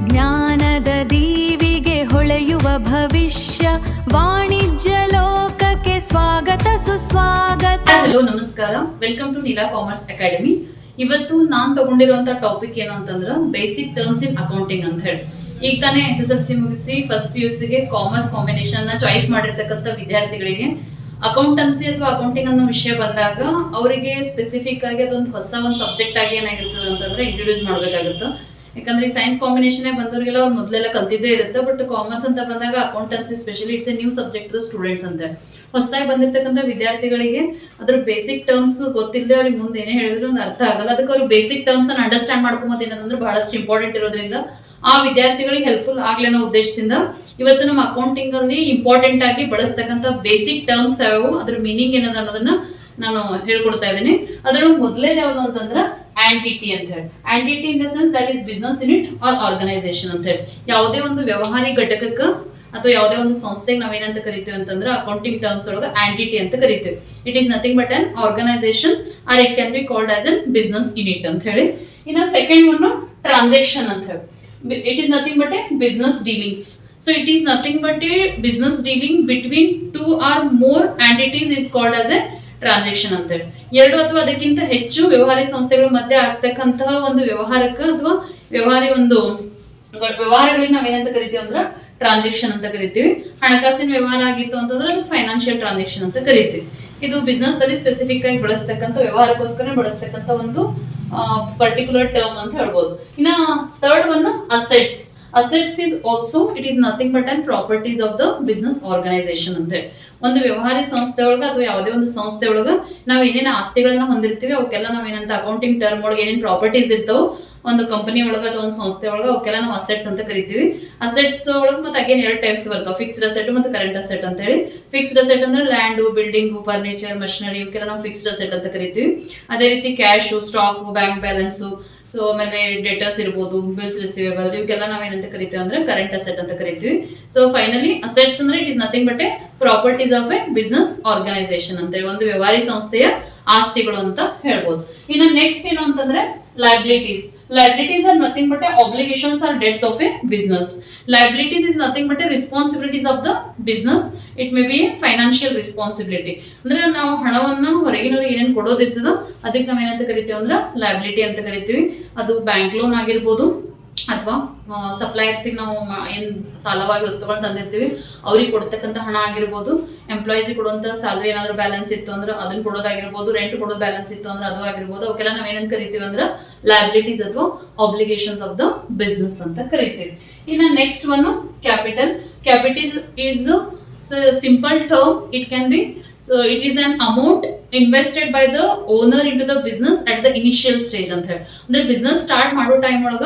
ಜ್ಞಾನದ ದೀವಿಗೆ ಹೊಳೆಯುವ ಭವಿಷ್ಯ ವಾಣಿಜ್ಯ ಲೋಕಕ್ಕೆ ಸ್ವಾಗತ ಸುಸ್ವಾಗತ. ಹಲೋ ನಮಸ್ಕಾರ, welcome to Neela Commerce Academy. ಇವತ್ತು ನಾನ್ ತಗೊಂಡಿರುವಂತ ಟಾಪಿಕ್ ಏನು ಅಂತಂದ್ರೆ ಬೇಸಿಕ್ ಟರ್ಮ್ಸ್ ಇನ್ ಅಕೌಂಟಿಂಗ್ ಅಂತ ಹೇಳಿ. ಈಗ ತಾನೇ SSLC ಮುಗಿಸಿ ಫಸ್ಟ್ PUC ಗೆ ಕಾಮರ್ಸ್ ಕಾಂಬಿನೇಷನ್ ನ ಚಾಯ್ಸ್ ಮಾಡಿರ್ತಕ್ಕಂಥ ವಿದ್ಯಾರ್ಥಿಗಳಿಗೆ ಅಕೌಂಟೆನ್ಸಿ ಅಥವಾ ಅಕೌಂಟಿಂಗ್ ಅನ್ನೋ ವಿಷಯ ಬಂದಾಗ ಅವರಿಗೆ ಸ್ಪೆಸಿಫಿಕ್ ಆಗಿ ಅದೊಂದು ಹೊಸ ಒಂದು ಸಬ್ಜೆಕ್ಟ್ ಆಗಿ ಏನಾಗಿರ್ತದೆ ಅಂತಂದ್ರೆ ಇಂಟ್ರೊಡ್ಯೂಸ್ ಮಾಡ್ಬೇಕಾಗುತ್ತೆ. ಯಾಕಂದ್ರೆ ಈ ಸೈನ್ಸ್ ಕಾಂಬಿನೇಷನ್ ಬಂದವರಿಗೆಲ್ಲ ಅವ್ರು ಮೊದಲೆಲ್ಲ ಕಲ್ತಿದ್ದೇ ಇರುತ್ತೆ. ಬಟ್ ಕಾಮರ್ಸ್ ಅಂತ ಬಂದಾಗ accountancy specially it's A new subject students ಅಂತ ಹೊಸದಾಗಿ ಬಂದಿರ್ತಕ್ಕಂಥ ವಿದ್ಯಾರ್ಥಿಗಳಿಗೆ ಅದ್ರ ಬೇಸಿಕ್ ಟರ್ಮ್ಸ್ ಗೊತ್ತಿಲ್ಲದೆ ಅವ್ರಿಗೆ ಮುಂದೆ ಏನೇ ಹೇಳಿದ್ರು ಒಂದು ಅರ್ಥ ಆಗಲ್ಲ. ಅದಕ್ಕೆ ಅವ್ರು ಬೇಸಿಕ್ ಟರ್ಮ್ಸ್ ಅನ್ನ ಅಂಡರ್ಸ್ಟ್ಯಾಂಡ್ ಮಾಡ್ಕೊಂಬೋದು ಏನಂದ್ರೆ ಬಹಳಷ್ಟು ಇಂಪಾರ್ಟೆಂಟ್ ಇರೋದ್ರಿಂದ ಆ ವಿದ್ಯಾರ್ಥಿಗಳಿಗೆ ಹೆಲ್ಪ್ಫುಲ್ ಆಗ್ಲಿ ಅನ್ನೋ ಉದ್ದೇಶದಿಂದ ಇವತ್ತು ನಮ್ಮ ಅಕೌಂಟಿಂಗ್ ಅಲ್ಲಿ ಇಂಪಾರ್ಟೆಂಟ್ ಆಗಿ ಬಳಸ್ತಕ್ಕಂಥ ಬೇಸಿಕ್ ಟರ್ಮ್ಸ್ ಯಾವ್ಯಾವು, ಅದ್ರ ಮೀನಿಂಗ್ ಏನದ ಅನ್ನೋದನ್ನ ನಾನು ಹೇಳ್ಕೊಡ್ತಾ ಇದ್ದೀನಿ. ಅದ್ರೊಳಗೆ ಮೊದಲೇದು ಯಾವುದು ಅಂತಂದ್ರೆ ಆಂಟಿಟಿ ಅಂತ ಹೇಳಿ. Entity in the sense that is business unit or organisation ಅಂತ ಹೇಳಿ. ಯಾವುದೇ ಒಂದು ವ್ಯವಹಾರಿ ಘಟಕಕ್ಕೆ ಅಥವಾ ಯಾವುದೇ ಒಂದು ಸಂಸ್ಥೆಗೆ ನಾವೇನಂತ ಕರಿತೀವಿ ಅಂತಂದ್ರೆ ಅಕೌಂಟಿಂಗ್ ಟರ್ಮ್ಸ್ ಒಳಗೆ ಆಂಟಿಟಿ ಅಂತ ಕರಿತೀವಿ. It is nothing but an organisation or it can be called as an business unit ಅಂತ ಹೇಳಿ. ಇನ್ನು ಸೆಕೆಂಡ್ ಒನ್ ಟ್ರಾನ್ಸಾಕ್ಷನ್ ಅಂತ ಹೇಳಿ. It is nothing but a business dealings. So it is nothing but a business dealing between two or more entities is called as a transaction ಅಂತ ಹೇಳಿ. ಎರಡು ಅಥವಾ ಅದಕ್ಕಿಂತ ಹೆಚ್ಚು ವ್ಯವಹಾರಿ ಸಂಸ್ಥೆಗಳ ಮಧ್ಯೆ ಆಗ್ತಕ್ಕಂತಹ ಒಂದು ವ್ಯವಹಾರಕ್ಕೆ ಅಥವಾ ವ್ಯವಹಾರಗಳಿಗೆ ನಾವೇನಂತ ಕರಿತೀವಿ ಅಂದ್ರೆ ಟ್ರಾನ್ಸಾಕ್ಷನ್ ಅಂತ ಕರಿತೀವಿ. ಹಣಕಾಸಿನ ವ್ಯವಹಾರ ಆಗಿತ್ತು ಅಂತಂದ್ರೆ ಅದು ಫೈನಾನ್ಷಿಯಲ್ ಟ್ರಾನ್ಸಾಕ್ಷನ್ ಅಂತ ಕರಿತೀವಿ. ಇದು ಬಿಸ್ನೆಸ್ ಅಲ್ಲಿ ಸ್ಪೆಸಿಫಿಕ್ ಆಗಿ ಬಳಸ್ತಕ್ಕಂಥ ವ್ಯವಹಾರಕ್ಕೋಸ್ಕರ ಬಳಸ್ತಕ್ಕಂಥ ಒಂದು ಪರ್ಟಿಕ್ಯುಲರ್ ಟರ್ಮ್ ಅಂತ ಹೇಳ್ಬೋದು. ಇನ್ನ third one assets. Assets is also it is nothing but an properties of the business organization ಅಂತ ಹೇಳಿ. ಒಂದು ವ್ಯವಹಾರಿ ಸಂಸ್ಥೆ ಒಳಗ ಅಥವಾ ಯಾವುದೇ ಒಂದು ಸಂಸ್ಥೆ ಒಳಗ ನಾವ್ ಏನೇನು ಆಸ್ತಿಗಳನ್ನ ಹೊಂದಿರ್ತೀವಿ ಅವಕ್ಕೆಲ್ಲ ನಾವೇನಂತ ಅಕೌಂಟಿಂಗ್ ಟರ್ಮ್ ಒಳಗೆ ಏನೇನು ಪ್ರಾಪರ್ಟೀಸ್ ಇರ್ತಾವ ಒಂದು ಕಂಪನಿ ಒಳಗ ಅಥವಾ ಒಂದು ಸಂಸ್ಥೆ ಒಳಗ ಅವಕ್ಕೆಲ್ಲ ನಾವು ಅಸೆಟ್ಸ್ ಅಂತ ಕರಿತೀವಿ. ಅಸೆಟ್ಸ್ ಒಳಗೆ ಮತ್ತೆ ಅಗೇನ್ ಎರಡು ಟೈಪ್ಸ್ ಬರ್ತಾವ, ಫಿಕ್ಸ್ಡ್ ಅಸೆಟ್ ಮತ್ತು ಕರೆಂಟ್ ಅಸೆಟ್ ಅಂತ ಹೇಳಿ. ಫಿಕ್ಸ್ಡ್ ಅಸೆಟ್ ಅಂದ್ರೆ ಲ್ಯಾಂಡ್, ಬಿಲ್ಡಿಂಗ್, ಫರ್ನಿಚರ್, ಮಷಿನರಿ ಇವಕ್ಕೆಲ್ಲ ನಾವು ಫಿಕ್ಸ್ಡ್ ಅಸೆಟ್ ಅಂತ ಕರಿತೀವಿ. ಅದೇ ರೀತಿ cash, stock, bank balance, so ಆಮೇಲೆ ಡೆಟರ್ಸ್ ಇರ್ಬೋದು, ಬಿಲ್ಸ್ ರಿಸೀವೇಬಲ್ ಇವಕ್ಕೆಲ್ಲ ನಾವೇನಂತ ಕರಿತೀವಿ ಅಂದ್ರೆ ಕರೆಂಟ್ ಅಸೆಟ್ ಅಂತ ಕರಿತೀವಿ. ಸೊ ಫೈನಲಿ ಅಸೆಟ್ಸ್ ಅಂದ್ರೆ it is nothing but a properties of a business organisation ಅಂತ ಹೇಳಿ, ಒಂದು ವ್ಯವಹಾರಿ ಸಂಸ್ಥೆಯ ಆಸ್ತಿಗಳು ಅಂತ ಹೇಳ್ಬೋದು. ಇನ್ನು ನೆಕ್ಸ್ಟ್ ಏನು ಅಂತಂದ್ರೆ liabilities. Liabilities are nothing but obligations or debts of a business. Liabilities is nothing but responsibilities of the business. It may be a financial responsibility. ಅಂದ್ರೆ ನಾವು ಹಣವನ್ನು ಹೊರಗಿನವ್ರಿಗೆ ಏನೇನು ಕೊಡೋದಿರ್ತದೋ ಅದಕ್ಕೆ ನಾವೇನಂತ ಕರಿತೀವಿ ಅಂದ್ರೆ ಲಯಬಿಲಿಟಿ ಅಂತ ಕರಿತೀವಿ. ಅದು ಬ್ಯಾಂಕ್ ಲೋನ್ ಆಗಿರ್ಬೋದು ಅಥವಾ ಸಪ್ಲೈಯರ್ಸಿಗೆ ನಾವು ಏನ್ ಸಾಲವಾಗಿ ವಸ್ತುಗಳನ್ನ ತಂದಿರ್ತೀವಿ ಅವ್ರಿಗೆ ಕೊಡ್ತಕ್ಕಂಥ ಹಣ ಆಗಿರ್ಬೋದು, ಎಂಪ್ಲಾಯೀಸಿಗೆ ಕೊಡುವಂತ ಸ್ಯಾಲರಿ ಏನಾದ್ರು ಬ್ಯಾಲೆನ್ಸ್ ಇತ್ತು ಅಂದ್ರೆ ಅದನ್ನ ಕೊಡೋದಾಗಿರ್ಬೋದು, ರೆಂಟ್ ಕೊಡೋದು ಬ್ಯಾಲೆನ್ಸ್ ಇತ್ತು ಅಂದ್ರೆ ಅದು ಆಗಿರ್ಬೋದು. ಅವಕ್ಕೆಲ್ಲ ನಾವೇನಂತ ಕರಿತೀವಿ ಅಂದ್ರೆ ಲಯಬಿಲಿಟೀಸ್ ಅಥವಾ ಆಬ್ಲಿಗೇಷನ್ಸ್ ಆಫ್ ದ ಬಿಸ್ನೆಸ್ ಅಂತ ಕರಿತೀವಿ. ಇನ್ನು next one capital. Capital is simple term. It can B it is an amount invested by the owner into the business at the initial stage ಅಂತ ಹೇಳಿ. ಅಂದ್ರೆ ಬಿಸ್ನೆಸ್ ಸ್ಟಾರ್ಟ್ ಮಾಡೋ time ಒಳಗ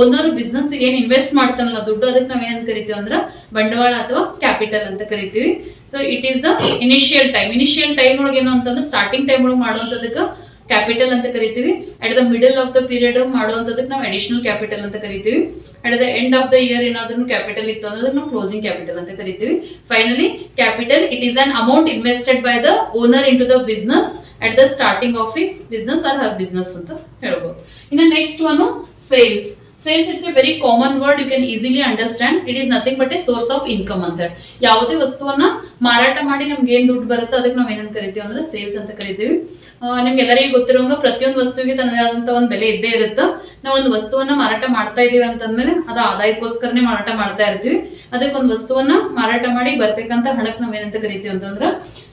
owner business ಏನ್ invest ಮಾಡ್ತಾನಲ್ಲ ದುಡ್ಡು, ಅದಕ್ಕೆ ನಾವ್ ಏನ್ ಕರಿತೀವಿ ಅಂದ್ರೆ ಬಂಡವಾಳ ಅಥವಾ ಕ್ಯಾಪಿಟಲ್ ಅಂತ ಕರಿತೀವಿ. So it is the initial time. Initial time ಒಳಗೆ ಏನು ಅಂತಂದ್ರೆ ಸ್ಟಾರ್ಟಿಂಗ್ ಟೈಮ್ ಒಳಗೆ ಮಾಡುವಂತದಕ್ಕೆ ಕ್ಯಾಪಿಟಲ್ ಅಂತ ಕರಿತೀವಿ. At the middle of the period ಮಾಡುವಂತದಕ್ಕೆ ನಾವು ಅಡಿಷನಲ್ ಕ್ಯಾಪಿಟಲ್ ಅಂತ ಕರಿತೀವಿ. At the end of the year ಏನಾದ್ರೂ ಕ್ಯಾಪಿಟಲ್ ಇತ್ತು ಅಂದ್ರೆ ನಾವು ಕ್ಲೋಸಿಂಗ್ ಕ್ಯಾಪಿಟಲ್ ಅಂತ ಕರಿತೀವಿ. Finally capital it is an amount invested by the owner into the business at the starting of his business or her business ಅಂತ ಹೇಳ್ಬೋದು. ಇನ್ನು next one sales. Sales it's a very common word, you can easily understand. It is nothing but A source of income ಅಂತ ಹೇಳಿ. ಯಾವುದೇ ವಸ್ತುವನ್ನ ಮಾರಾಟ ಮಾಡಿ ನಮ್ಗೆ ಏನ್ ದುಡ್ಡು ಬರುತ್ತೆ ಅದಕ್ಕೆ ನಾವ್ ಏನಂತ ಕರಿತೀವಿ ಅಂದ್ರೆ ಸೇಲ್ಸ್ ಅಂತ ಕರಿತೀವಿ. ನಿಮ್ಗೆ ಎಲ್ಲರಿಗೂ ಗೊತ್ತಿರುವಂಗ ಪ್ರತಿಯೊಂದು ವಸ್ತುವಿಗೆ ತನ್ನದೇ ಆದಂತ ಒಂದು ಬೆಲೆ ಇದ್ದೇ ಇರುತ್ತೆ. ನಾವು ಒಂದು ವಸ್ತುವನ್ನ ಮಾರಾಟ ಮಾಡ್ತಾ ಇದೀವಿ ಅಂತಂದ್ಮೇಲೆ ಅದು ಆದಾಯಕ್ಕೋಸ್ಕರನೇ ಮಾರಾಟ ಮಾಡ್ತಾ ಇರ್ತೀವಿ. ಅದಕ್ಕೆ ಒಂದು ವಸ್ತುವನ್ನ ಮಾರಾಟ ಮಾಡಿ ಬರ್ತಕ್ಕಂಥ ಹಣಕ್ಕೆ ನಾವೇನಂತ ಕರಿತೀವಿ ಅಂತಂದ್ರೆ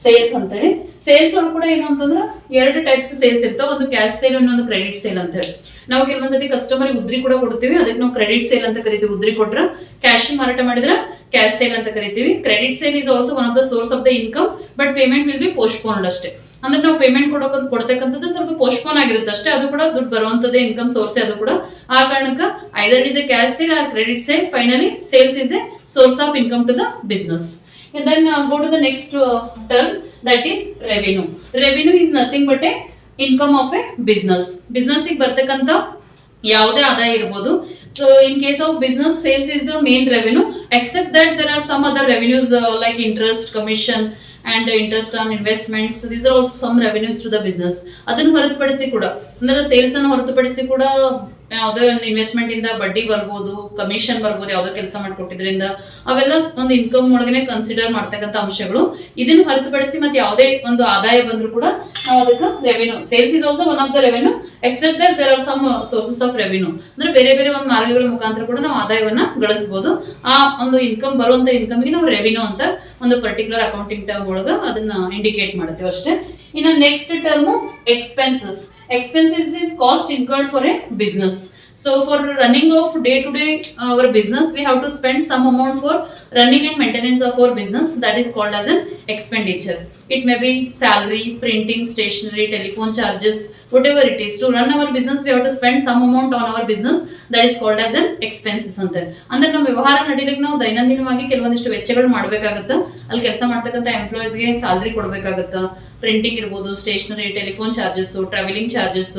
ಸೇಲ್ಸ್ ಅಂತೇಳಿ. ಸೇಲ್ಸ್ ಒಳಗೆ ಕೂಡ ಏನು ಅಂತಂದ್ರೆ ಎರಡು ಟೈಪ್ಸ್ ಸೇಲ್ಸ್ ಇರ್ತಾವೆ. ಒಂದು ಕ್ಯಾಶ್ ಸೇಲ್, ಇನ್ನೊಂದು ಕ್ರೆಡಿಟ್ ಸೇಲ್ ಅಂತ ಹೇಳಿ. ನಾವು ಕೆಲವೊಂದ್ಸತಿ ಕಸ್ಟಮರ್ ಉದ್ರಿ ಕೂಡ ಕೊಡ್ತೀವಿ, ಅದಕ್ಕೆ ನಾವು ಕ್ರೆಡಿಟ್ ಸೇಲ್ ಅಂತ ಕರಿತೀವಿ. ಉದ್ರಿ ಕೊಟ್ರ ಕ್ಯಾಶ್ ಮಾರಾಟ ಮಾಡಿದ್ರೆ ಕ್ಯಾಶ್ ಸೇಲ್ ಅಂತ ಕರಿತೀವಿ. Credit sale is also one of the source of the income, but payment will be postponed ಅಷ್ಟೇ. ಅಂದ್ರೆ ನಾವು ಪೇಮೆಂಟ್ ಕೊಡ್ತಕ್ಕಂಥದ್ದು ಸ್ವಲ್ಪ ಪೋಸ್ಟ್ಪೋನ್ ಆಗಿರುತ್ತೆ ಅಷ್ಟೇ. ಅದು ಕೂಡ ದುಡ್ಡು ಬರುವಂತದ್ದೇ ಇನ್ಕಮ್ ಸೋರ್ಸ್. ಅದು ಕೂಡ ಆ ಕಾರಣಕ್ಕೆ either is a cash sale or credit sale. Finally sales is a source of income to the business. And then go to the next term, that is revenue. Revenue is nothing but a income of a business. Business ಗೆ ಬರ್ತಕ್ಕಂಥ ಯಾವುದೇ ಆದಾಯ ಇರ್ಬೋದು. So in case of business, sales is the main revenue, except that there are some other revenues like interest, commission and interest on investments. So these are also some revenues to the business. ಅದನ್ನು ಹೊರತುಪಡಿಸಿ ಕೂಡ ಅಂದ್ರೆ sales ಅನ್ನು ಹೊರತುಪಡಿಸಿ ಕೂಡ ಯಾವುದೋ ಒಂದು investment ಇಂದ ಬಡ್ಡಿ ಬರ್ಬೋದು, ಕಮಿಷನ್ ಬರ್ಬೋದು, ಯಾವುದೋ ಕೆಲಸ ಮಾಡಿಕೊಟ್ಟಿದ್ರಿಂದ ಅವೆಲ್ಲ ಒಂದು ಇನ್ಕಮ್ ಒಳಗನೆ ಕನ್ಸಿಡರ್ ಮಾಡ್ತಕ್ಕಂಥ ಅಂಶಗಳು. ಇದನ್ನ ಹೊರತುಪಡಿಸಿ ಮತ್ತೆ ಯಾವುದೇ ಒಂದು ಆದಾಯ ಬಂದ್ರು ಕೂಡ ನಾವು ಅದಕ್ಕೆ revenue, sales is also one of the revenue except that there are some sources of revenue. ಅಂದ್ರೆ ಬೇರೆ ಬೇರೆ ಒಂದು ಮಾರ್ಗಗಳ ಮುಖಾಂತರ ಕೂಡ ನಾವು ಆದಾಯವನ್ನ ಗಳಿಸಬಹುದು. ಆ ಒಂದು ಇನ್ಕಮ್ ಬರುವಂತ ಇನ್ಕಮ್ಗೆ ನಾವು ರೆವೆನ್ಯೂ ಅಂತ ಒಂದು ಪರ್ಟಿಕ್ಯುಲರ್ ಅಕೌಂಟಿಂಗ್ ಟರ್ಮ್ ಒಳಗ ಅದನ್ನ ಇಂಡಿಕೇಟ್ ಮಾಡ್ತೇವೆ ಅಷ್ಟೇ. ಇನ್ನು next term expenses. Expenses is cost incurred for a business. So for running of day to day our business, we have to spend some amount for running and maintenance of our business. That is called as an expenditure. It may be salary, printing, stationery, telephone charges, whatever it is. To run our business, we have to spend some amount on our business. That is called as an expenses ಅಂತ. ಅಂದ್ರೆ ನಮ್ಮ ವ್ಯವಹಾರ ನಡೀಲಿಕ್ಕೆ ನಾವು ದೈನಂದಿನವಾಗಿ ಕೆಲವೊಂದಿಷ್ಟು ವೆಚ್ಚಗಳು ಮಾಡ್ಬೇಕಾಗತ್ತ. ಅಲ್ಲಿ ಕೆಲಸ ಮಾಡ್ತಕ್ಕಂಥ ಎಂಪ್ಲಾಯೀಸ್ಗೆ ಸ್ಯಾಲರಿ ಕೊಡ್ಬೇಕಾಗತ್ತ, ಪ್ರಿಂಟಿಂಗ್ ಇರ್ಬೋದು, stationery, telephone charges, travelling charges.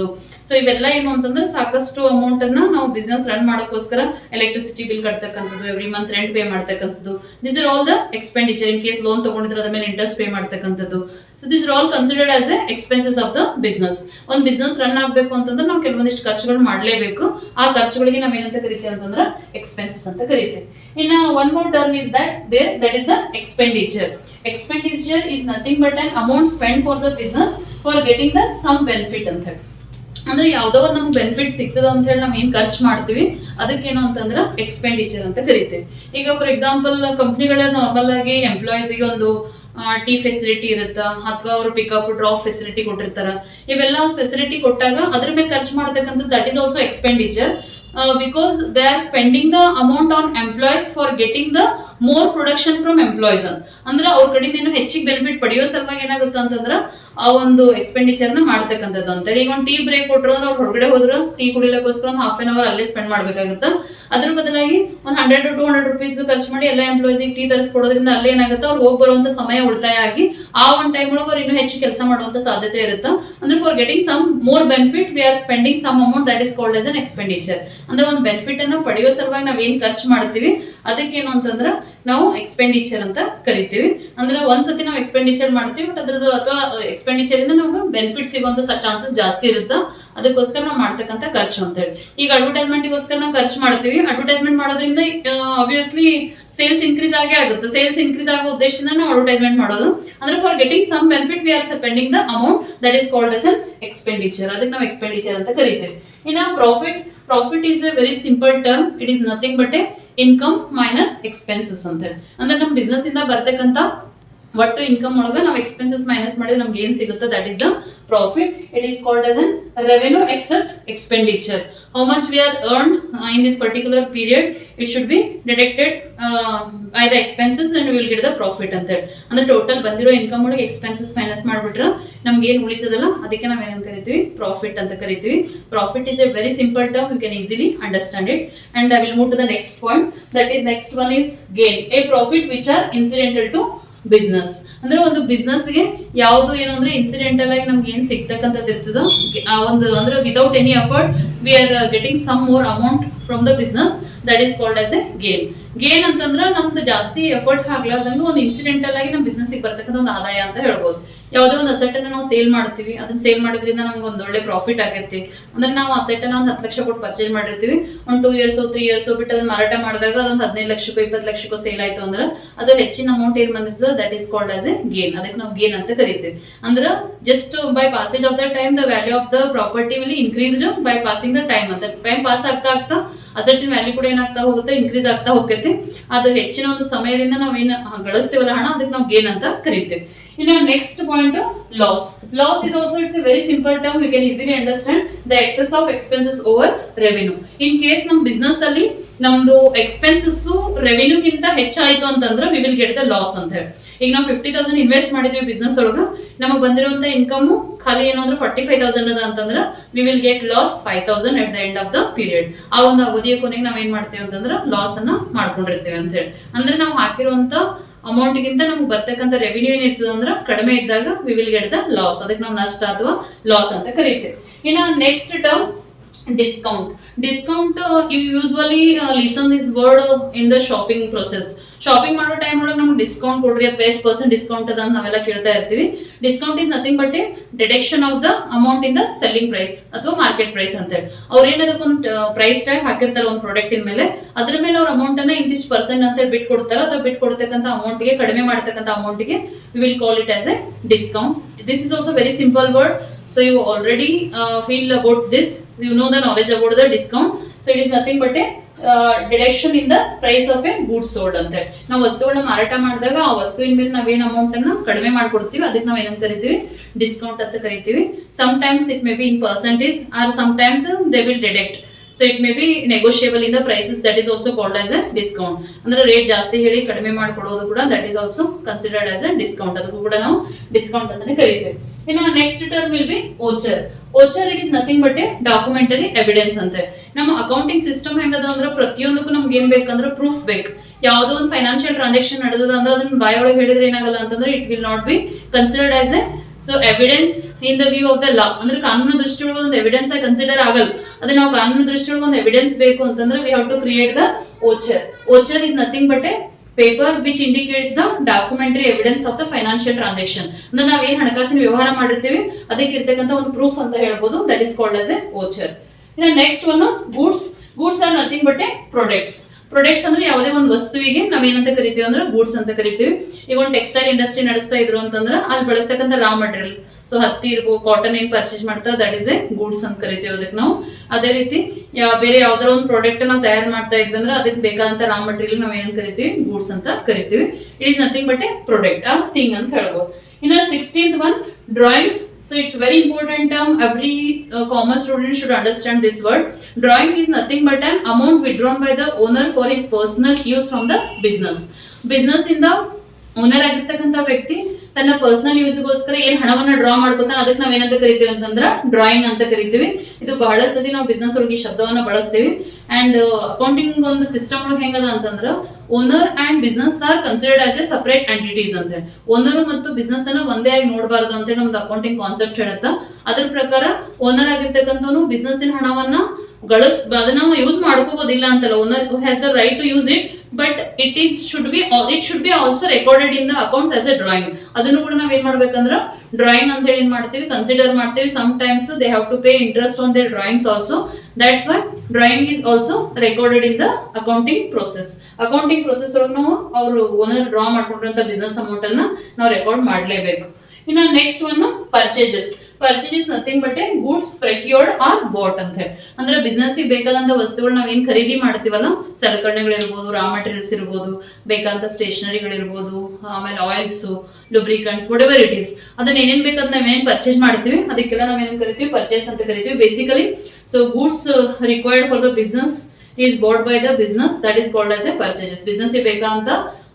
So ಇವೆಲ್ಲ ಏನು ಅಂತಂದ್ರೆ ಸಾಕಷ್ಟು ಅಮೌಂಟ್ ಅನ್ನ ನಾವು ಬಿಸ್ನೆಸ್ ರನ್ ಮಾಡೋಕ್ಕೋಸ್ಕರ ಎಲೆಕ್ಟ್ರಿಸಿಟಿ ಬಿಲ್ ಕಟ್ತಕ್ಕಂಥದ್ದು, ಎವ್ರಿ ಮಂತ್ ರೆಂಟ್ ಪೇ ಮಾಡ್ತಕ್ಕಂಥದ್ದು, this are all the expenditure. In case loan ತಗೊಂಡಿದ್ರೆ ಅದ್ರ ಮೇಲೆ ಇಂಟ್ರೆಸ್ಟ್ ಪೇ ಮಾಡ್ತಕ್ಕಂಥದ್ದು. So this are all considered as a expenses of the business. ಒಂದು ಬಿಸ್ನೆಸ್ ರನ್ ಆಗ್ಬೇಕು ಅಂತಂದ್ರೆ ನಾವು ಕೆಲವೊಂದಿಷ್ಟು ಖರ್ಚುಗಳು ಮಾಡಲೇಬೇಕು. ಆ ಖರ್ಚುಗಳಿಗೆ ನಾವೇನಂತ ಕರಿತೀವಿ ಅಂತಂದ್ರೆ ಎಕ್ಸ್ಪೆನ್ಸಸ್ ಅಂತ ಕರಿತೀವಿ. ಇನ್ನ one more term is that is the expenditure. Expenditure is nothing but an amount spent for the business for getting the some benefit ಅಂತ ಹೇಳಿ. ಅಂದ್ರೆ ಯಾವ್ದೋ ಒಂದು ನಮ್ಗೆ ಬೆನಿಫಿಟ್ ಸಿಗ್ತದ ಅಂತ ಹೇಳಿ ನಾವ್ ಏನ್ ಖರ್ಚು ಮಾಡ್ತೀವಿ ಅದಕ್ಕೇನು ಅಂತಂದ್ರೆ ಎಕ್ಸ್ಪೆಂಡಿಚರ್ ಅಂತ ಕರಿತೀವಿ. ಈಗ ಫಾರ್ ಎಕ್ಸಾಂಪಲ್ ಕಂಪ್ನಿಗಳ ನಾರ್ಮಲ್ ಆಗಿ ಎಂಪ್ಲಾಯೀಸ್ಗೆ ಒಂದು ಟೀ ಫೆಸಿಲಿಟಿ ಇರುತ್ತಾ, ಅಥವಾ ಅವರು ಪಿಕಪ್ ಡ್ರಾಪ್ ಫೆಸಿಲಿಟಿ ಕೊಟ್ಟಿರ್ತಾರ. ಇವೆಲ್ಲ ಫೆಸಿಲಿಟಿ ಕೊಟ್ಟಾಗ ಅದ್ರ ಮೇಲೆ ಖರ್ಚು ಮಾಡ್ತಕ್ಕಂಥದ್ದು that is also expenditure. Because they are spending the amount on employees for getting the more production from employees. ಅಂದ್ರೆ ಅವ್ರ ಕಡೆಯಿಂದ ಏನು ಹೆಚ್ಚಿಗೆ ಬೆನಿಫಿಟ್ ಪಡೆಯೋ ಸಲುವಾಗಿ ಏನಾಗುತ್ತೆ ಅಂತಂದ್ರೆ ಆ ಒಂದು ಎಕ್ಸ್ಪೆಂಡಿಚರ್ ನ ಮಾಡ್ತಕ್ಕಂಥದ್ದು ಅಂತೇಳಿ. ಈಗ ಒಂದು ಟೀ ಬ್ರೇಕ್ ಕೊಟ್ಟರು ಅಂದ್ರೆ ಅವ್ರು ಹೊರಗಡೆ ಹೋದ್ರು ಟೀ ಕುಡಿಲಿಕ್ಕೋಸ್ಕರ ಒಂದು ಹಾಫ್ ಅನ್ ಅವರ್ ಅಲ್ಲೇ ಸ್ಪೆಂಡ್ ಮಾಡ್ಬೇಕಾಗುತ್ತೆ. ಅದ್ರ ಬದಲಾಗಿ ಒಂದು 100 to 200 rupees ಖರ್ಚು ಮಾಡಿ ಎಲ್ಲ ಎಂಪ್ಲಾಯೀಸ್ಗೆ ಟೀ ತರಿಸ್ಕೊಡೋದ್ರಿಂದ ಅಲ್ಲೇ ಏನಾಗುತ್ತೆ ಅವ್ರು ಹೋಗಿ ಬರುವಂತ ಸಮಯ ಉಳಿತಾಯ ಆಗಿ ಆ ಒಂದು ಟೈಮ್ ಒಳಗೆ ಅವ್ರು ಇನ್ನೂ ಹೆಚ್ಚು ಕೆಲಸ ಮಾಡುವಂತ ಸಾಧ್ಯತೆ ಇರುತ್ತೆ. ಅಂದ್ರೆ for getting some more benefit we are spending some amount that is called as an expenditure. ಅಂದ್ರೆ ಒಂದು ಬೆನಿಫಿಟ್ ಅನ್ನು ಪಡೆಯೋ ಸಲುವಾಗಿ ನಾವ್ ಏನ್ ಖರ್ಚು ಮಾಡ್ತೀವಿ ಅದಕ್ಕೇನು ಅಂತಂದ್ರೆ ನಾವು ಎಕ್ಸ್ಪೆಂಡಿಚರ್ ಅಂತ ಕರಿತೀವಿ. ಅಂದ್ರೆ ಒಂದ್ಸತಿ ನಾವು ಎಕ್ಸ್ಪೆಂಡಿಚರ್ ಮಾಡ್ತೀವಿ, ಬಟ್ ಅದ್ರದ್ದು ಅಥವಾ ಎಕ್ಸ್ಪೆಂಡಿಚರ್ ಇಂದ ನಮ್ಗೆ ಬೆನಿಫಿಟ್ ಸಿಗುವಂತ ಚಾನ್ಸಸ್ ಜಾಸ್ತಿ ಇರುತ್ತೆ. ಅದಕ್ಕೋಸ್ಕರ ನಾವು ಮಾಡ್ತಕ್ಕಂಥ ಖರ್ಚು ಅಂತ ಹೇಳಿ. ಈಗ ಅಡ್ವರ್ಟೈಸ್ಮೆಂಟ್ಗೋಸ್ಕರ ನಾವು ಖರ್ಚು ಮಾಡ್ತೀವಿ. ಅಡ್ವರ್ಟೈಸ್ಮೆಂಟ್ ಮಾಡೋದ್ರಿಂದ ಆಬ್ವಿಯಸ್ಲಿ ಸೇಲ್ಸ್ ಇನ್ಕ್ರೀಸ್ ಆಗೇ ಆಗುತ್ತೆ. ಸೇಲ್ಸ್ ಇನ್ಕ್ರೀಸ್ ಆಗೋ ಉದ್ದೇಶದಿಂದ ನಾವು ಅಡ್ವರ್ಟೈಸ್ಮೆಂಟ್ ಮಾಡೋದು. ಅಂದ್ರೆ for getting some benefit we are spending the amount that is called as an expenditure. ಅದಕ್ಕೆ ನಾವು ಎಕ್ಸ್ಪೆಂಡಿಚರ್ ಅಂತ ಕರಿತೀವಿ. ಇನ್ನು profit is a very simple term. It is nothing but a income minus expenses ಅಂತ ಹೇಳಿ. ಅಂದ್ರೆ ನಮ್ಮ ಬಿಸ್ನೆಸ್ ಇಂದ ಬರ್ತಕ್ಕಂಥ ಒಟ್ಟು ಇನ್ಕಮ್ ಒಳಗ ನಾವು ಎಕ್ಸ್ಪೆನ್ಸಸ್ ಮೈನಸ್ ಮಾಡಿದ್ರೆ ನಮ್ಗೆ ಏನ್ ಸಿಗುತ್ತೆ that is the profit. It is called as an revenue excess expenditure. How much we are earned in this particular period, it should be deducted by the expenses and we will get the profit ಅಂತ ಹೇಳಿ. ಅಂದ್ರೆ total ಬಂದಿರೋ income ಒಳಗೆ expenses minus ಮಾಡ್ಬಿಟ್ರೆ ನಮ್ಗೆ ಏನ್ ಉಳಿತದಲ್ಲ ಅದಕ್ಕೆ ನಾವ್ ಏನಂತ ಕರಿತೀವಿ ಪ್ರಾಫಿಟ್ ಅಂತ ಕರಿತೀವಿ. Profit is a very simple term, you can easily understand it. And I will move to the next point, that is next one is gain. A profit which are incidental to business. ಅಂದ್ರೆ ಒಂದು business ಗೆ ಯಾವ್ದು ಏನು ಅಂದ್ರೆ incidental ಆಗಿ ನಮ್ಗೆ ಏನ್ ಸಿಗ್ತಕ್ಕಂಥದ್ದು ಇರ್ತದೋ ಒಂದು ಅಂದ್ರೆ without any effort we are getting some more amount from the business that is called as a gain. Gain ಅಂತಂದ್ರೆ ನಮ್ದು ಜಾಸ್ತಿ ಎಫರ್ಟ್ ಆಗ್ಲಾರ್ದಂಗೆ ಒಂದು ಇನ್ಸಿಡೆಂಟಲ್ ಆಗಿ ನಮ್ಮ ಬಿಸ್ನೆಸ್ ಬರ್ತಕ್ಕಂಥ ಒಂದು ಆದಾಯ ಅಂತ ಹೇಳ್ಬೋದು. ಯಾವುದೋ ಒಂದು ಅಸೆಟ್ ಅನ್ನ ನಾವು ಸೇಲ್ ಮಾಡ್ತೀವಿ, ಅದನ್ನ ಸೇಲ್ ಮಾಡೋದ್ರಿಂದ ನಮ್ಗೆ ಒಂದು ಒಳ್ಳೆ ಪ್ರಾಫಿಟ್ ಆಗೈತಿ. ಅಂದ್ರೆ ನಾವು ಅಸೆಟ್ ಅನ್ನ ಒಂದು 10 ಲಕ್ಷ ಕೊಟ್ಟು ಪರ್ಚೇಸ್ ಮಾಡಿರ್ತೀವಿ, ಒಂದು 2 years 3 years ಬಿಟ್ಟು ಅದನ್ನ ಮಾರಾಟ ಮಾಡಿದಾಗ ಅದೊಂದು 15 ಲಕ್ಷಕ್ಕೋ 20 ಲಕ್ಷಕ್ಕೋ ಸೇಲ್ ಆಯ್ತು ಅಂದ್ರೆ ಅದು ಹೆಚ್ಚಿನ ಅಮೌಂಟ್ ಏನ್ ಬಂದಿರ್ತದೆ that is called as a gain. ಅದಕ್ಕೆ ನಾವು ಗೇನ್ ಅಂತ ಕರಿತೀವಿ. ಅಂದ್ರೆ just by passage of the time the value of the property will increased by passing the time ಅಂತ. ಟೈಮ್ ಪಾಸ್ ಆಗ್ತಾ ಅಸೆಟ್ ವ್ಯಾಲ್ಯೂ ಕೂಡ ಏನಾಗ್ತಾ ಹೋಗುತ್ತೆ, ಇನ್ಕ್ರೀಸ್ ಆಗ್ತಾ ಹೋಗ್ತೈತಿ. ಅದು ಹೆಚ್ಚಿನ ಒಂದು ಸಮಯದಿಂದ ನಾವೇನು ಗಳಿಸ್ತೀವಲ್ಲ ಹಣ ಅದಕ್ಕೆ ನಾವು ಗೇನ್ ಅಂತ ಕರಿತೀವಿ. ಇನ್ನು next point loss. Loss is also it's a very simple term, you can easily understand the excess of expenses over revenue. In case ನಮ್ಮ ಬಿಸ್ನೆಸ್ ಅಲ್ಲಿ ನಮ್ದು ಎಕ್ಸ್ಪೆನ್ಸಸ್ ರೆವೆನ್ಯೂಗಿಂತ ಹೆಚ್ಚಾಯ್ತು ಅಂತಂದ್ರೆ we will get the loss ಅಂತ ಹೇಳಿ. ಈಗ ನಾವು 50,000 ಇನ್ವೆಸ್ಟ್ ಮಾಡಿದ್ವಿ ಬಿಸ್ನೆಸ್ ಒಳಗ, ನಮಗೆ ಬಂದಿರುವಂತ ಇನ್ಕಮ್ ಖಾಲಿ ಏನು ಅಂದ್ರೆ 45,000 ಅದ ಅಂತಂದ್ರೆ we will get loss 5,000 at the end of the period. ಆ ಒಂದು ಅವಧಿಯ ಕೊನೆಗೆ ನಾವ್ ಏನ್ ಮಾಡ್ತೀವಿ ಅಂತಂದ್ರೆ ಲಾಸ್ ಅನ್ನ ಮಾಡ್ಕೊಂಡಿರ್ತೀವಿ ಅಂತ ಹೇಳಿ. ಅಂದ್ರೆ ನಾವು ಹಾಕಿರುವಂತ ಅಮೌಂಟ್ ಗಿಂತ ನಮ್ಗೆ ಬರ್ತಕ್ಕಂಥ ರೆವಿನ್ಯೂ ಏನಿರ್ತದೆ ಅಂದ್ರೆ ಕಡಿಮೆ ಇದ್ದಾಗ we will get the loss. ಅದಕ್ಕೆ ನಾವು ನಷ್ಟ ಅಥವಾ ಲಾಸ್ ಅಂತ ಕರಿತೀವಿ. ಇನ್ನು next term discount you usually listen this word in the shopping process. Shopping ಮಾಡೋ ಟೈಮ್ ಒಳಗೆ ನಮ್ಗೆ ಡಿಸ್ಕೌಂಟ್ ಕೊಡ್ರಿ ಅಥವಾ ಎಷ್ಟು ಪರ್ಸೆಂಟ್ ಡಿಸ್ಕೌಂಟ್ ಅದ ಅಂತ ನಾವೆಲ್ಲ ಕೇಳ್ತಾ ಇರ್ತೀವಿ. Discount is nothing but a deduction of the amount in the selling price ಅಥವಾ ಮಾರ್ಕೆಟ್ ಪ್ರೈಸ್ ಅಂತ ಹೇಳಿ. ಅವ್ರು ಏನದಕ್ಕೊಂದು ಪ್ರೈಸ್ ಟ್ಯಾಗ್ ಹಾಕಿರ್ತಾರೆ ಒಂದು ಪ್ರಾಡಕ್ಟ್ ಇನ್ ಮೇಲೆ, ಅದ್ರ ಮೇಲೆ ಅವ್ರ ಅಮೌಂಟ್ ಅನ್ನ ಇಂತಿಷ್ಟು ಪರ್ಸೆಂಟ್ ಅಂತ ಹೇಳಿ ಬಿಟ್ಟು ಕೊಡ್ತಾರೆ. ಅಥವಾ ಬಿಟ್ಟು ಕೊಡ್ತಕ್ಕಂಥ ಅಮೌಂಟ್ಗೆ, ಕಡಿಮೆ ಮಾಡ್ತಕ್ಕಂಥ ಅಮೌಂಟ್ಗೆ we will call it as a discount. This is also very simple word. So you already feel about this, you know the knowledge about the discount. So it is nothing but a deduction in the price of a goods sold ante. ನಾವು ವಸ್ತುಗಳನ್ನ ಮಾರಾಟ ಮಾಡಿದಾಗ ಆ ವಸ್ತುವಿನ ಮೇಲೆ ನಾವೇನು amount ಅನ್ನ ಕಡಿಮೆ ಮಾಡ್ಕೊಡ್ತೀವಿ ಅದಕ್ಕೆ ನಾವು ಏನಂತ ಕರಿತೀವಿ, ಡಿಸ್ಕೌಂಟ್ ಅಂತ ಕರಿತೀವಿ. Sometimes it may be in percentage or sometimes they will deduct. So it may be negotiable in the prices, that is also called as a discount. ಅಂದ್ರೆ ರೇಟ್ ಜಾಸ್ತಿ ಹೇಳಿ ಕಡಿಮೆ ಮಾಡ್ಕೊಡೋದು ಕೂಡ that is also considered as a discount. ಅದಕ್ಕೂ ಕೂಡ ನಾವು discount ಅಂತಾನೆ ಕರೀತೇವೆ. ಇನ್ನು next term will be voucher. Voucher it is nothing but A documentary evidence ಅಂತ. ನಮ್ಮ ಅಕೌಂಟಿಂಗ್ ಸಿಸ್ಟಮ್ ಹೆಂಗದ ಅಂದ್ರೆ ಪ್ರತಿಯೊಂದಕ್ಕೂ ನಮ್ಗೆ ಏನ್ ಬೇಕಂದ್ರೆ ಪ್ರೂಫ್ ಬೇಕು. ಯಾವುದೋ ಒಂದು ಫೈನಾನ್ಷಿಯಲ್ ಟ್ರಾನ್ಸಾಕ್ಷನ್ ನಡೆದದ ಅಂದ್ರೆ ಅದನ್ನ ಬಾಯೊಳಗೆ ಹೇಳಿದ್ರೆ ಏನಾಗಲ್ಲ ಅಂತಂದ್ರೆ it will not be considered as A evidence in the view of the law. ಅಂದ್ರೆ ಕಾನೂನು ದೃಷ್ಟಿಯೊಳಗೆ ಒಂದು ಎವಿಡೆನ್ಸ್ ಆಗಿ ಕನ್ಸಿಡರ್ ಆಗಲ್ಲ. ಅದೇ ನಾವು ಕಾನೂನು ದೃಷ್ಟಿಯೊಳಗೆ ಒಂದು ಎವಿಡೆನ್ಸ್ ಬೇಕು ಅಂತಂದ್ರೆ we have to create the voucher. Voucher is nothing but a paper which indicates the documentary evidence of the financial transaction. ಅಂದ್ರೆ ನಾವೇನ್ ಹಣಕಾಸಿನ ವ್ಯವಹಾರ ಮಾಡಿರ್ತೀವಿ ಅದಕ್ಕೆ ಇರ್ತಕ್ಕಂಥ ಒಂದು ಪ್ರೂಫ್ ಅಂತ ಹೇಳ್ಬೋದು. That is called as a voucher. ಇನ್ನು next one goods. Goods are nothing but a products. Products ಅಂದ್ರೆ ಯಾವುದೇ ಒಂದು ವಸ್ತುವಿಗೆ ನಾವೇನಂತ ಕರಿತೀವಿ ಅಂದ್ರೆ ಗೂಡ್ಸ್ ಅಂತ ಕರಿತೀವಿ. ಈಗ ಒಂದು ಟೆಕ್ಸ್ಟೈಲ್ ಇಂಡಸ್ಟ್ರಿ ನಡೆಸ್ತಾ ಇದ್ರು ಅಂತಂದ್ರೆ ಅಲ್ಲಿ ಬಳಸ್ತಕ್ಕಂಥ ರಾ ಮಟೀರಿಯಲ್, ಸೊ ಹತ್ತಿ ಇರ್ಬೋದು, ಕಾಟನ್ ಏನ್ ಪರ್ಚೇಸ್ ಮಾಡ್ತಾರೆ ದಟ್ ಇಸ್ ಎ ಗೂಡ್ಸ್ ಅಂತ ಕರಿತೀವಿ ಅದಕ್ಕೆ ನಾವು. ಅದೇ ರೀತಿ ಬೇರೆ ಯಾವ್ದಾರ ಒಂದು ಪ್ರಾಡಕ್ಟ್ ನಾವು ತಯಾರು ಮಾಡ್ತಾ ಇದ್ವಿ ಅಂದ್ರೆ ಅದಕ್ಕೆ ಬೇಕಾದಂತ ರಾ ಮಟೀರಿಯಲ್ ನಾವ್ ಏನಂತ ಕರಿತೀವಿ, ಗೂಡ್ಸ್ ಅಂತ ಕರಿತೀವಿ. It is nothing but A product, ಆ ಥಿಂಗ್ ಅಂತ ಹೇಳ್ಬೋದು. ಇನ್ನು 16th one, drawings. So it's very important term. Every commerce student should understand this word. Drawing is nothing but an amount withdrawn by the owner for his personal use from the business. Business ಇಂದ owner ಆಗಿರ್ತಕ್ಕಂಥ ವ್ಯಕ್ತಿ ತನ್ನ personal ಯೂಸ್ಗೋಸ್ಕರ ಏನ್ ಹಣವನ್ನ draw ಮಾಡ್ಕೊತಾನೆ ಅದಕ್ಕೆ ನಾವ್ ಏನಂತ ಕರಿತೀವಿ ಅಂತಂದ್ರ ಡ್ರಾಯಿಂಗ್ ಅಂತ ಕರಿತೀವಿ. ಇದು ಬಹಳ ಸತಿ ನಾವು ಬಿಸ್ನೆಸ್ ಒಳಗೆ ಶಬ್ದವನ್ನ ಬಳಸ್ತೀವಿ. ಅಂಡ್ ಅಕೌಂಟಿಂಗ್ ಒಂದು ಸಿಸ್ಟಮ್ ಒಳಗೆ ಹೆಂಗದ ಅಂತಂದ್ರ owner and business are considered as A separate entities ಅಂತ ಹೇಳಿ. ಓನರ್ ಮತ್ತು ಬಿಸ್ನೆಸ್ ಅನ್ನ ಒಂದೇ ಆಗಿ ನೋಡಬಾರ್ದು ಅಂತ ನಮ್ದು ಅಕೌಂಟಿಂಗ್ ಕಾನ್ಸೆಪ್ಟ್ ಹೇಳುತ್ತ. ಅದ್ರ ಪ್ರಕಾರ ಓನರ್ ಆಗಿರ್ತಕ್ಕಂಥವನು ಬಿಸ್ನೆಸ್ ಹಣವನ್ನ ಅದನ್ನ ಯೂಸ್ ಮಾಡ್ಕೋಬೋದಿಲ್ಲ ಅಂತಲ್ಲ. Owner has the right to use it, but it should be also recorded in the accounts as a drawing. ಅದನ್ನು ಕೂಡ ನಾವ್ ಏನ್ ಮಾಡ್ಬೇಕಂದ್ರ ಡ್ರಾಯಿಂಗ್ ಅಂತ ಹೇಳಿ ಏನ್ ಮಾಡ್ತೀವಿ, ಕನ್ಸಿಡರ್ ಮಾಡ್ತೀವಿ. Sometimes they have to pay interest on their drawings also. That's why drawing is also recorded in the accounting process. Accounting process ಒಳಗೆ ನಾವು ಅವರು ಓನರ್ ಡ್ರಾ ಮಾಡ್ಕೊಂಡಿರುವಂತ ಬಿಸ್ನೆಸ್ ಅಮೌಂಟ್ ಅನ್ನ ನಾವು ರೆಕಾರ್ಡ್ ಮಾಡ್ಲೇಬೇಕು. ಇನ್ನು next one purchases. Purchase is nothing but a goods procured or bought ಅಂತ ಹೇಳಿ. ಅಂದ್ರೆ ಬಿಸ್ನೆಸ್ ಬೇಕಾದಂತ ವಸ್ತುಗಳು ನಾವೇನ್ ಖರೀದಿ ಮಾಡ್ತೀವಲ್ಲ, ಸಲಕರಣೆಗಳಿರ್ಬೋದು, ರಾ ಮಟೀರಿಯಲ್ಸ್ ಇರ್ಬೋದು, ಬೇಕಾದಂತ ಸ್ಟೇಷನರಿಗಳಿರ್ಬೋದು, ಆಮೇಲೆ oils, lubricants, what ever it is, ಅದನ್ನ ಏನೇನ್ ಬೇಕಾದ್ ನಾವೇನ್ ಪರ್ಚೇಸ್ ಮಾಡ್ತೀವಿ ಅದಕ್ಕೆಲ್ಲ ನಾವೇನ್ ಕರಿತೀವಿ, ಪರ್ಚೇಸ್ ಅಂತ ಕರಿತೀವಿ basically. So goods required for the business is bought by the business, that is called as a purchases. Business ಬೇಕಾದಂತ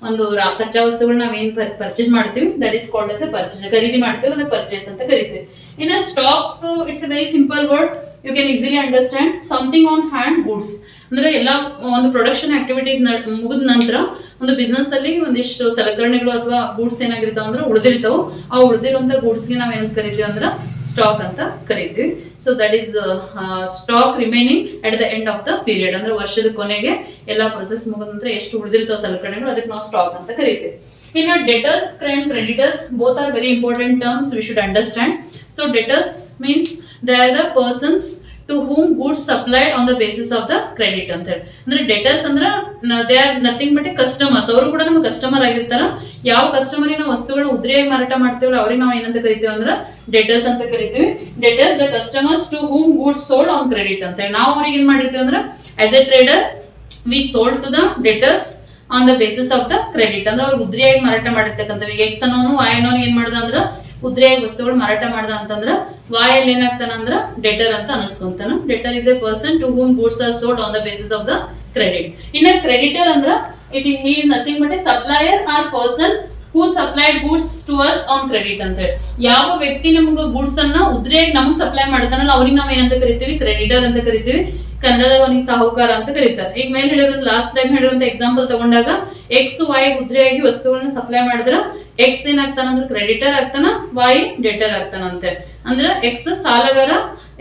ಒಂದು ಕಚ್ಚಾ ವಸ್ತುಗಳನ್ನ ನಾವೇನ್ ಪರ್ಚೇಸ್ ಮಾಡ್ತೀವಿ that is called as a purchase. ಖರೀದಿ ಮಾಡ್ತೀವಿ ಅದಕ್ಕೆ ಪರ್ಚೇಸ್ ಅಂತ ಕರಿತೀವಿ. ಇನ್ನು stock, it's a very simple word, you can easily understand. Something on hand goods ಅಂದ್ರೆ ಎಲ್ಲ ಒಂದು ಪ್ರೊಡಕ್ಷನ್ ಆಕ್ಟಿವಿಟೀಸ್ ಮುಗಿದ ನಂತರ ಒಂದು ಬಿಸ್ನೆಸ್ ಅಲ್ಲಿ ಒಂದಿಷ್ಟು ಸಲಕರಣೆಗಳು ಅಥವಾ ಗೂಡ್ಸ್ ಏನಾಗಿರ್ತಾವ ಅಂದ್ರೆ ಉಳಿದಿರ್ತಾವ. ಆ ಉಳಿದಿರುವಂತ ಗೂಡ್ಸ್ ಗೆ ನಾವ್ ಏನಂತ ಕರಿತೀವಿ ಅಂದ್ರೆ ಸ್ಟಾಕ್ ಅಂತ ಕರಿತೀವಿ. So that is stock remaining at the end of the period. ಅಂದ್ರೆ ವರ್ಷದ ಕೊನೆಗೆ ಎಲ್ಲಾ ಪ್ರೊಸೆಸ್ ಮುಗಿದ ನಂತರ ಎಷ್ಟು ಉಳಿದಿರ್ತಾವ ಸಲಕರಣೆಗಳು ಅದಕ್ಕೆ ನಾವು ಸ್ಟಾಕ್ ಅಂತ ಕರಿತೀವಿ. ಇನ್ನು debtors and creditors, both are very important terms we should understand. So debtors means they are the persons to whom goods supplied on the basis of the credit ಅಂತ ಹೇಳಿ. ಅಂದ್ರೆ ಡೆಟರ್ಸ್ ಅಂದ್ರೆ they are nothing but A customers. ಅವರು ಕೂಡ ನಮ್ಮ customer ಆಗಿರ್ತಾರ. ಯಾವ ಕಸ್ಟಮರಿಗೆ ನಾವು ವಸ್ತುಗಳನ್ನ ಉದ್ರಿಯಾಗಿ ಮಾರಾಟ ಮಾಡ್ತೀವಲ್ಲ ಅವ್ರಿಗೆ ನಾವು ಏನಂತ ಕರಿತೀವಿ ಅಂದ್ರೆ ಡೆಟರ್ಸ್ ಅಂತ ಕರಿತೀವಿ. Debtors the customers to whom goods sold on credit ಅಂತ ಹೇಳಿ. ನಾವು ಅವ್ರಿಗೆ ಏನ್ ಮಾಡಿರ್ತೀವಿ ಅಂದ್ರೆ as a trader we sold to the debtors on the basis of the credit. ಅಂದ್ರೆ ಅವ್ರಿಗೆ ಉದ್ರಿಯಾಗಿ ಮಾರಾಟ ಮಾಡಿರ್ತಕ್ಕಂಥ ಎಕ್ಸ್ ಅನ್ನೋನು ವಾಯ್ ಅನ್ನೋನು ಏನ್ ಮಾಡ್ದ ಅಂದ್ರ ಉದ್ರಿಯಾಗಿ ವಸ್ತುಗಳು ಮಾರಾಟ ಮಾಡ್ದ ಅಂತಂದ್ರ ವಾಯಲ್ಲಿ ಏನಾಗ್ತಾನ ಅಂದ್ರ ಡೆಟರ್ ಅಂತ ಅನಿಸ್ಕೊಂತಾನ. Debtor is a person to whom goods are sold on the basis of the credit. ಇನ್ನ ಕ್ರೆಡಿಟರ್ ಅಂದ್ರ he is nothing but a supplier or person who supplied goods to us on credit ಅಂತ ಹೇಳಿ. ಯಾವ ವ್ಯಕ್ತಿ ನಮ್ಗೆ goods ಅನ್ನ ಉದ್ರಿಯಾಗಿ ನಮ್ಗೆ supply ಮಾಡ್ತಾನಲ್ಲ ಅವ್ರಿಗೆ ನಾವ್ ಏನಂತ ಕರಿತೀವಿ, ಕ್ರೆಡಿಟರ್ ಅಂತ ಕರಿತೀವಿ. ಕನ್ನಡದಾಗ ಅವನಿಗೆ ಸಾಹುಕಾರ ಅಂತ ಕರೀತಾರೆ. ಈಗ ಮೇಲೆ ಹೇಳಿರೋದು ಲಾಸ್ಟ್ ಟೈಮ್ ಹೇಳಿರುವಂತ ಎಕ್ಸಾಂಪಲ್ ತಗೊಂಡಾಗ ಎಕ್ಸ್ ವೈ ಉದ್ರಿಯಾಗಿ ವಸ್ತುಗಳನ್ನ ಸಪ್ಲೈ ಮಾಡಿದ್ರ ಎಕ್ಸ್ ಏನಾಗ್ತಾನ ಅಂದ್ರೆ ಕ್ರೆಡಿಟರ್ ಆಗ್ತಾನ, ವೈ ಡೆಟರ್ ಆಗ್ತಾನ ಅಂತೇಳಿ. ಅಂದ್ರೆ ಎಕ್ಸ್ ಸಾಲಗಾರ,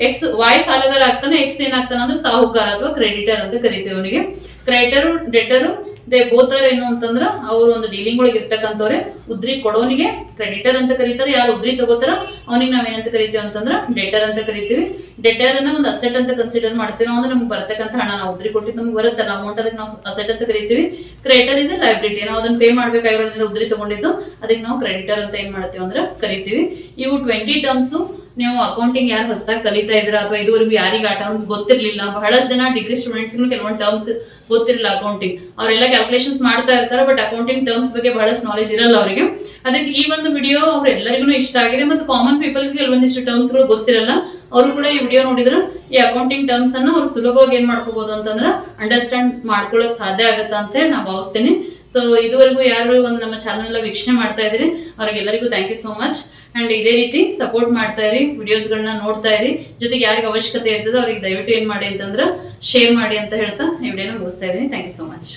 ಎಕ್ಸ್ ವೈ ಸಾಲಗಾರ ಆಗ್ತಾನೆ, ಎಕ್ಸ್ ಏನಾಗ್ತಾನ ಅಂದ್ರೆ ಸಾಹುಕಾರ ಅಥವಾ ಕ್ರೆಡಿಟರ್ ಅಂತ ಕರಿತೀವಿ ಅವನಿಗೆ. ಕ್ರೆಡಿಟರು ಡೆಟರು ದೇ ಬೋತರ್ ಏನು ಅಂತಂದ್ರ ಅವ್ರು ಒಂದು ಡೀಲಿಂಗ್ ಒಳಗೆ ಇರ್ತಕ್ಕಂಥವ್ರೆ. ಉದ್ರಿ ಕೊಡೋನಿಗೆ ಕ್ರೆಡಿಟರ್ ಅಂತ ಕರೀತಾರೆ, ಯಾರು ಉದ್ರಿ ತಗೋತಾರ ಅವನಿಗೆ ನಾವೇನಂತ ಕರಿತೀವಿ ಅಂತಂದ್ರ ಡೆಟರ್ ಅಂತ ಕರಿತೀವಿ. ಡೆಟರ್ ಅನ್ನ ಒಂದು ಅಸೆಟ್ ಅಂತ ಕನ್ಸಿಡರ್ ಮಾಡ್ತೀವಿ ಅಂದ್ರೆ ನಮ್ಗೆ ಬರ್ತಕ್ಕಂಥ ಹಣ ನಾವು ಉದ್ರಿ ಕೊಟ್ಟಿದ್ದು ನಮ್ಗೆ ಬರುತ್ತಲ್ಲ ಅಮೌಂಟ್, ಅದಕ್ಕೆ ನಾವು ಅಸೆಟ್ ಅಂತ ಕರಿತೀವಿ. ಕ್ರೆಡಿಟರ್ ಇಸ್ ಎ ಲೈಬಿಲಿಟಿ, ನಾವು ಅದನ್ನ ಪೇ ಮಾಡ್ಬೇಕಾಗಿರೋದ್ರಿಂದ ಉದ್ರಿ ತಗೊಂಡಿದ್ದು ಅದಕ್ಕೆ ನಾವು ಕ್ರೆಡಿಟರ್ ಅಂತ ಏನ್ ಮಾಡ್ತೀವಿ ಅಂದ್ರೆ ಕರಿತೀವಿ. ಇವು 20 ಟರ್ಮ್ಸ್ ನೀವು ಅಕೌಂಟಿಂಗ್ ಯಾರು ಹೊಸದಾಗಿ ಕಲಿತಾ ಇದ್ರ ಅಥವಾ ಇದುವರೆಗೂ ಯಾರಿಗೆ ಆ ಟರ್ಮ್ಸ್ ಗೊತ್ತಿರ್ಲಿಲ್ಲ, ಬಹಳಷ್ಟು ಜನ ಡಿಗ್ರಿ ಸ್ಟೂಡೆಂಟ್ಸ್ ಕೆಲವೊಂದು ಟರ್ಮ್ಸ್ ಗೊತ್ತಿರಲಿಲ್ಲ ಅಕೌಂಟಿಂಗ್, ಅವರೆಲ್ಲ ಕ್ಯಾಲ್ಕುಲೇಷನ್ಸ್ ಮಾಡ್ತಾ ಇರ್ತಾರೆ, ಬಟ್ ಅಕೌಂಟಿಂಗ್ ಟರ್ಮ್ಸ್ ಬಗ್ಗೆ ಬಹಳಷ್ಟು ನಾಲೆಜ್ ಇರಲ್ಲ ಅವರಿಗೆ. ಅದಕ್ಕೆ ಈ ಒಂದು ವಿಡಿಯೋ ಅವ್ರ ಎಲ್ಲರಿಗೂ ಇಷ್ಟ ಆಗಿದೆ, ಮತ್ತು ಕಾಮನ್ ಪೀಪಲ್ ಕೆಲವೊಂದಿಷ್ಟು ಟರ್ಮ್ಸ್ ಗಳು ಗೊತ್ತಿರಲ್ಲ, ಅವರು ಕೂಡ ಈ ವಿಡಿಯೋ ನೋಡಿದ್ರೆ ಈ ಅಕೌಂಟಿಂಗ್ ಟರ್ಮ್ಸ್ ಅನ್ನ ಅವ್ರು ಸುಲಭವಾಗಿ ಏನ್ ಮಾಡ್ಕೋಬಹುದು ಅಂತಂದ್ರೆ ಅಂಡರ್ಸ್ಟ್ಯಾಂಡ್ ಮಾಡ್ಕೊಳಕ್ ಸಾಧ್ಯ ಆಗುತ್ತಾ ಅಂತ ನಾ ಭಾವಿಸ್ತೀನಿ. ಸೊ ಇದುವರೆಗೂ ಯಾರು ಒಂದು ನಮ್ಮ ಚಾನಲ್ ಎಲ್ಲ ವೀಕ್ಷಣೆ ಮಾಡ್ತಾ ಇದ್ರಿ ಅವ್ರಿಗೆಲ್ಲರಿಗೂ thank you so much. And ಇದೇ ರೀತಿ ಸಪೋರ್ಟ್ ಮಾಡ್ತಾ ಇರಿ, ವಿಡಿಯೋಸ್ಗಳನ್ನ ನೋಡ್ತಾ ಇರಿ. ಜೊತೆಗೆ ಯಾರಿಗೆ ಅವಶ್ಯಕತೆ ಇರ್ತದೆ ಅವ್ರಿಗೆ ದಯವಿಟ್ಟು ಏನ್ ಮಾಡಿ ಅಂತಂದ್ರೆ ಶೇರ್ ಮಾಡಿ ಅಂತ ಹೇಳ್ತಾ ಈ ವಿಡಿಯೋನ ಮುಗಿಸ್ತಾ ಇದ್ದೀನಿ. Thank you so much.